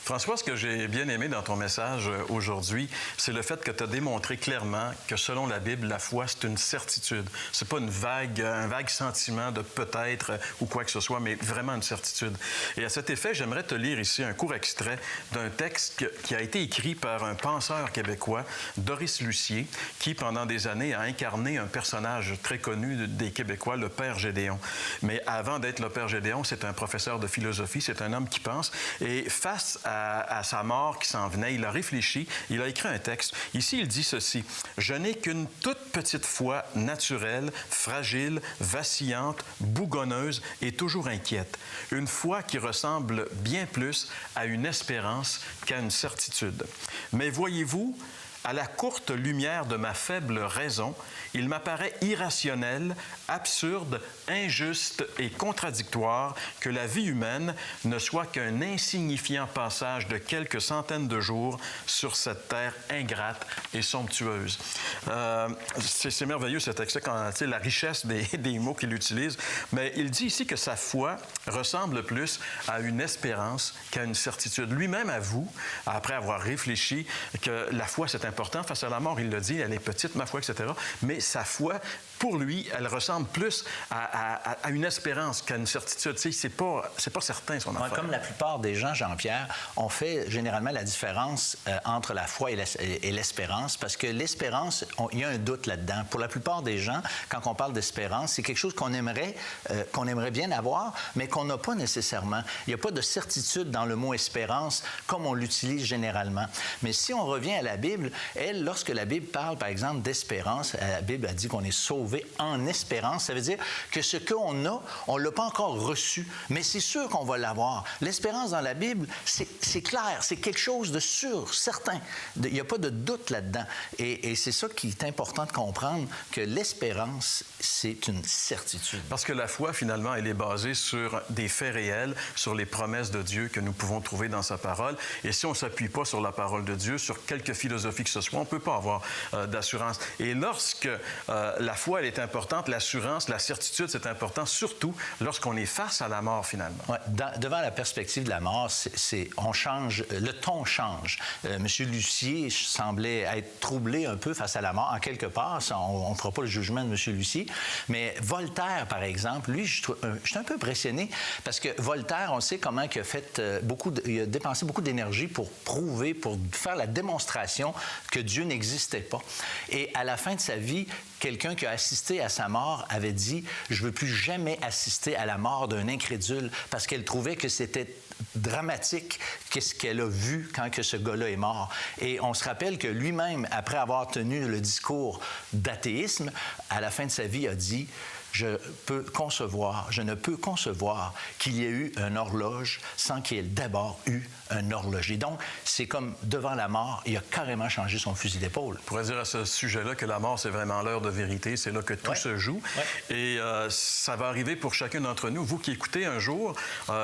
François, ce que j'ai bien aimé dans ton message aujourd'hui, c'est le fait que tu as démontré clairement que selon la Bible, la foi, c'est une certitude. C'est pas un vague sentiment de peut-être ou quoi que ce soit, mais vraiment une certitude. Et à cet effet, j'aimerais te lire ici un court extrait d'un texte qui a été écrit par un penseur québécois, Doris Lucier, qui, pendant des années, a incarné un personnage très connu des Québécois, le Père Gédéon. Mais avant d'être le Père Gédéon, c'est un professeur de philosophie, c'est un homme qui pense. Et face à sa mort qui s'en venait, il a réfléchi, il a écrit un texte. Ici, il dit ceci: « Je n'ai qu'une toute petite foi naturelle, fragile, vacillante, bougonneuse et toujours inquiète. Une foi qui ressemble bien plus à une espérance qu'à une certitude. Mais voyez-vous, à la courte lumière de ma faible raison, il m'apparaît irrationnel, absurde, injuste et contradictoire que la vie humaine ne soit qu'un insignifiant passage de quelques centaines de jours sur cette terre ingrate et somptueuse. » C'est merveilleux cet extrait, la richesse des mots qu'il utilise, mais il dit ici que sa foi ressemble plus à une espérance qu'à une certitude. Lui-même avoue, après avoir réfléchi, que la foi, c'est important. Face à la mort, il le dit, elle est petite, ma foi, etc. Mais sa foi, pour lui, elle ressemble plus à une espérance qu'à une certitude. Tu sais, c'est pas certain, son affaire. Comme la plupart des gens, Jean-Pierre, on fait généralement la différence entre la foi et l'espérance, parce que l'espérance, il y a un doute là-dedans. Pour la plupart des gens, quand on parle d'espérance, c'est quelque chose qu'on aimerait bien avoir, mais qu'on n'a pas nécessairement. Il n'y a pas de certitude dans le mot espérance comme on l'utilise généralement. Mais si on revient à la Bible, elle, lorsque la Bible parle, par exemple, d'espérance, la Bible a dit qu'on est sauvé en espérance. Ça veut dire que ce qu'on a, on ne l'a pas encore reçu, mais c'est sûr qu'on va l'avoir. L'espérance dans la Bible, c'est clair, c'est quelque chose de sûr, certain. Il n'y a pas de doute là-dedans. Et c'est ça qui est important de comprendre, que l'espérance, c'est une certitude. Parce que la foi, finalement, elle est basée sur des faits réels, sur les promesses de Dieu que nous pouvons trouver dans sa parole. Et si on ne s'appuie pas sur la parole de Dieu, sur quelque philosophie que ce soit, on ne peut pas avoir d'assurance. Et lorsque la foi, elle est importante, l'assurance, la certitude, c'est important, surtout lorsqu'on est face à la mort, finalement. Ouais, devant la perspective de la mort, on change, le ton change. Monsieur Lucier semblait être troublé un peu face à la mort, en quelque part. On ne fera pas le jugement de Monsieur Lucier. Mais Voltaire, par exemple, lui, je suis un peu impressionné parce que Voltaire, on sait comment il a fait il a dépensé beaucoup d'énergie pour prouver, pour faire la démonstration que Dieu n'existait pas. Et à la fin de sa vie, quelqu'un qui a assisté à sa mort avait dit « Je ne veux plus jamais assister à la mort d'un incrédule » parce qu'elle trouvait que c'était dramatique qu'est-ce qu'elle a vu quand que ce gars-là est mort. Et on se rappelle que lui-même, après avoir tenu le discours d'athéisme, à la fin de sa vie, a dit « je ne peux concevoir qu'il y ait eu une horloge sans qu'il y ait d'abord eu un horloger. » Donc, c'est comme devant la mort, il a carrément changé son fusil d'épaule. On pourrait dire à ce sujet-là que la mort, c'est vraiment l'heure de vérité. C'est là que tout se joue. Et ça va arriver pour chacun d'entre nous. Vous qui écoutez un jour,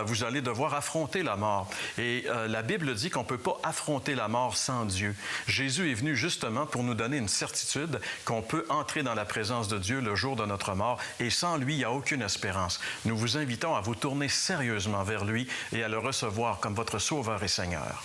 vous allez devoir affronter la mort. Et la Bible dit qu'on ne peut pas affronter la mort sans Dieu. Jésus est venu justement pour nous donner une certitude qu'on peut entrer dans la présence de Dieu le jour de notre mort. Et sans lui, il n'y a aucune espérance. Nous vous invitons à vous tourner sérieusement vers lui et à le recevoir comme votre Sauveur et Seigneur.